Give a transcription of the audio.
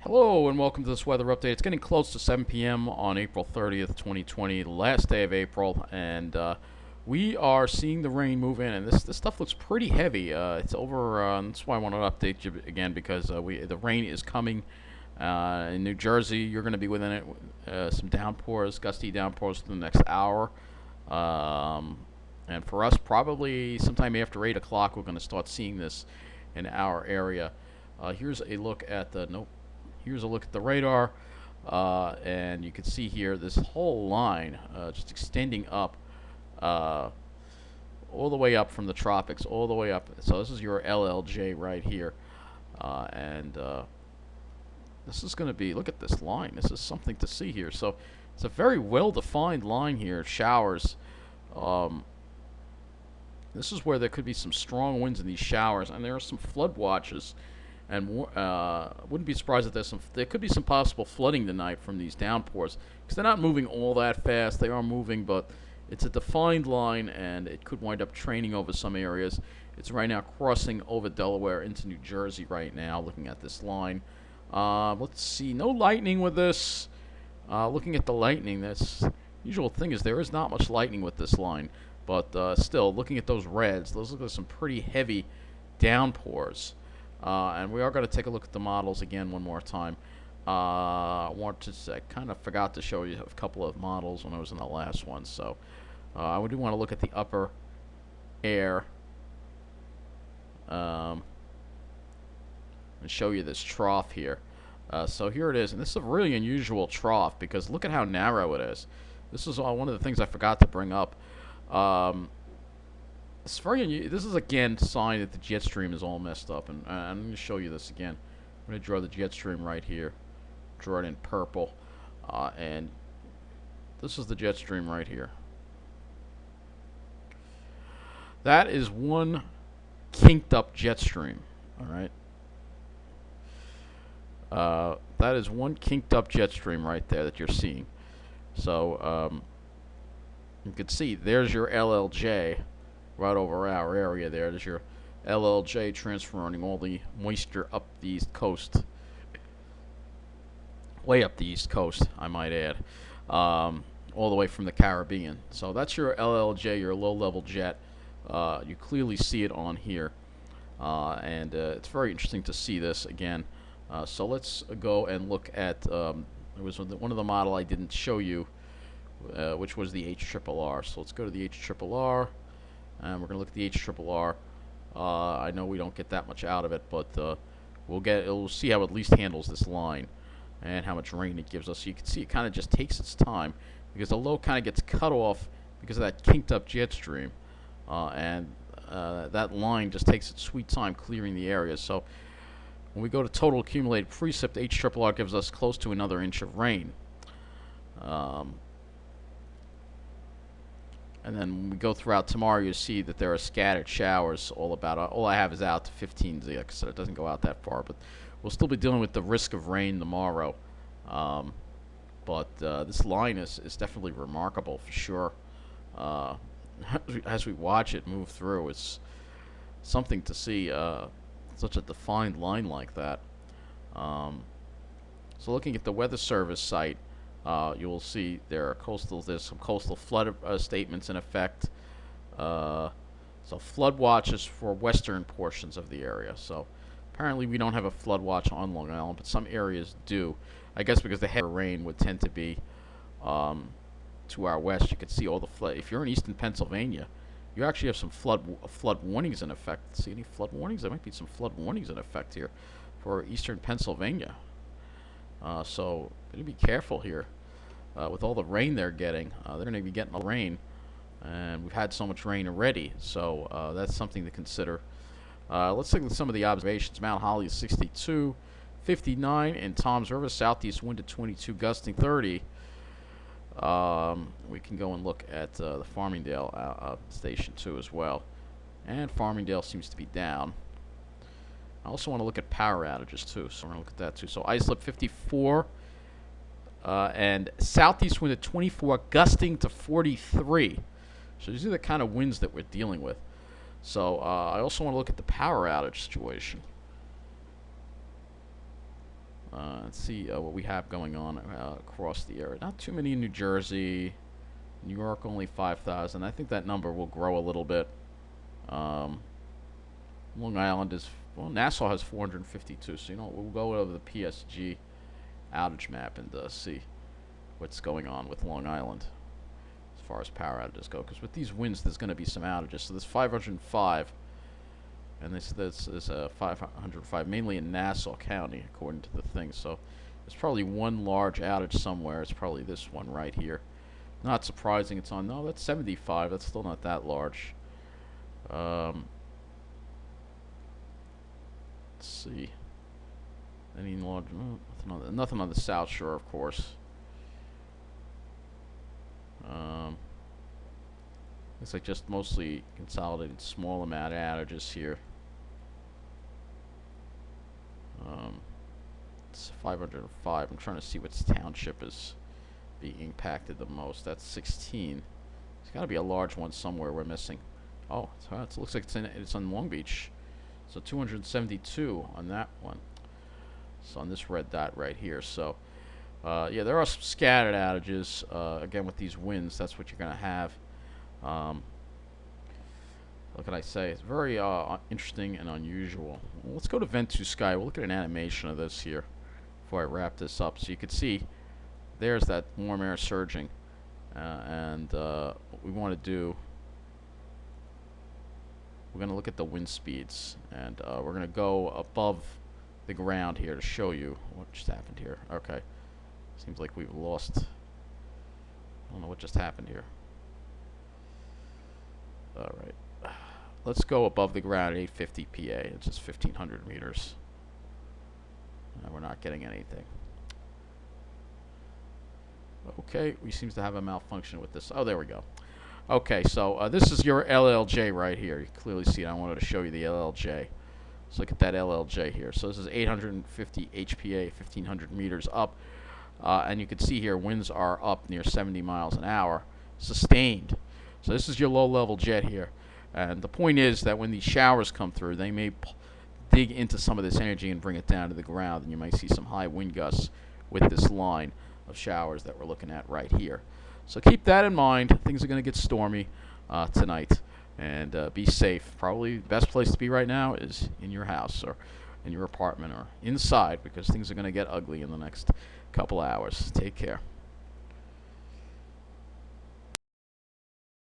Hello and welcome to this weather update. It's getting close to 7 p.m. on April 30th, 2020, the last day of April, and we are seeing the rain move in, and this stuff looks pretty heavy. It's over. That's why I want to update you again because the rain is coming in New Jersey. You're going to be within it. Some downpours, gusty downpours for the next hour, and for us, probably sometime after 8 o'clock, we're going to start seeing this in our area. Here's a look at the nope. Here's a look at the radar, and you can see here this whole line just extending up all the way up from the tropics, all the way up. So this is your LLJ right here, and this is going to be, look at this line. This is something to see here. So it's a very well-defined line here, showers. This is where there could be some strong winds in these showers, and there are some flood watches. And wouldn't be surprised if there could be some possible flooding tonight from these downpours because they're not moving all that fast. They are moving, but it's a defined line, and it could wind up training over some areas. It's right now crossing over Delaware into New Jersey right now, looking at this line. Let's see, no lightning with this. Looking at the lightning, that's usual thing is there is not much lightning with this line, but still, looking at those reds, those look like some pretty heavy downpours. And we are going to take a look at the models again one more time. I kind of forgot to show you a couple of models when I was in the last one, so I do want to look at the upper air and show you this trough here. So here it is, and this is a really unusual trough because look at how narrow it is. This is one of the things I forgot to bring up. It's very this is again a sign that the jet stream is all messed up, and I'm going to show you this again. I'm going to draw the jet stream right here, draw it in purple, and this is the jet stream right here. That is one kinked up jet stream. All right, that is one kinked up jet stream right there that you're seeing. So you can see there's your LLJ. Right over our area there. There's your LLJ transferring all the moisture up the east coast. Way up the east coast, I might add. All the way from the Caribbean. So that's your LLJ, your low-level jet. You clearly see it on here. And it's very interesting to see this again. So let's go and look at, it was one of the model I didn't show you, which was the HRRR. So let's go to the HRRR. And we're going to look at the HRRR. I know we don't get that much out of it, but we'll see how it at least handles this line and how much rain it gives us. So you can see it kind of just takes its time because the low kind of gets cut off because of that kinked up jet stream. And that line just takes its sweet time clearing the area. So when we go to total accumulated precip, the HRRR gives us close to another inch of rain. And then when we go throughout tomorrow, you see that there are scattered showers all about. All I have is out to 15 ZX, so it doesn't go out that far. But we'll still be dealing with the risk of rain tomorrow. But this line is definitely remarkable for sure. As we watch it move through, it's something to see such a defined line like that. So looking at the Weather Service site, you will see there's some coastal flood statements in effect. So flood watches for western portions of the area. So apparently we don't have a flood watch on Long Island, but some areas do. I guess because the heavier rain would tend to be to our west. You can see all the flood. If you're in eastern Pennsylvania, you actually have some flood warnings in effect. See any flood warnings? There might be some flood warnings in effect here for eastern Pennsylvania. So you need to be careful here. With all the rain they're getting, they're going to be getting a rain, and we've had so much rain already, so that's something to consider. Let's look at some of the observations. Mount Holly is 62, 59 in Toms River, southeast wind at 22, gusting 30. We can go and look at the Farmingdale station too as well, and Farmingdale seems to be down. I also want to look at power outages too, so we're going to look at that too. So Islip 54. And southeast wind at 24, gusting to 43. So these are the kind of winds that we're dealing with. So I also want to look at the power outage situation. Let's see what we have going on across the area. Not too many in New Jersey. New York only 5,000. I think that number will grow a little bit. Um, Long Island is, well, Nassau has 452. So we'll go over the PSG outage map and see what's going on with Long Island as far as power outages go. Because with these winds, there's going to be some outages. So there's 505, and this is 505 mainly in Nassau County, according to the thing. So there's probably one large outage somewhere. It's probably this one right here. Not surprising. It's on. No, that's 75. That's still not that large. Let's see. Any large? Nothing on the South Shore, of course. Looks like just mostly consolidated small amount of outages here. It's 505. I'm trying to see which township is being impacted the most. That's 16. There's got to be a large one somewhere we're missing. Oh, it looks like it's on Long Beach. So 272 on that one. So on this red dot right here. So yeah, there are some scattered outages. Again, with these winds, that's what you're going to have. What can I say? It's very interesting and unusual. Well, let's go to Vent to Sky. We'll look at an animation of this here before I wrap this up. So you can see there's that warm air surging. And what we want to do, we're going to look at the wind speeds. And we're going to go above the ground here to show you what just happened here. Okay. Seems like we've lost. I don't know what just happened here. Alright. Let's go above the ground at 850 PA. It's just 1,500 meters. We're not getting anything. Okay, we seem to have a malfunction with this. Oh, there we go. Okay, so this is your LLJ right here. You clearly see it. I wanted to show you the LLJ. Let's look at that LLJ here. So this is 850 HPA, 1,500 meters up. And you can see here winds are up near 70 miles an hour, sustained. So this is your low-level jet here. And the point is that when these showers come through, they may dig into some of this energy and bring it down to the ground. And you might see some high wind gusts with this line of showers that we're looking at right here. So keep that in mind. Things are going to get stormy tonight. And be safe. Probably the best place to be right now is in your house or in your apartment or inside, because things are going to get ugly in the next couple hours. Take care.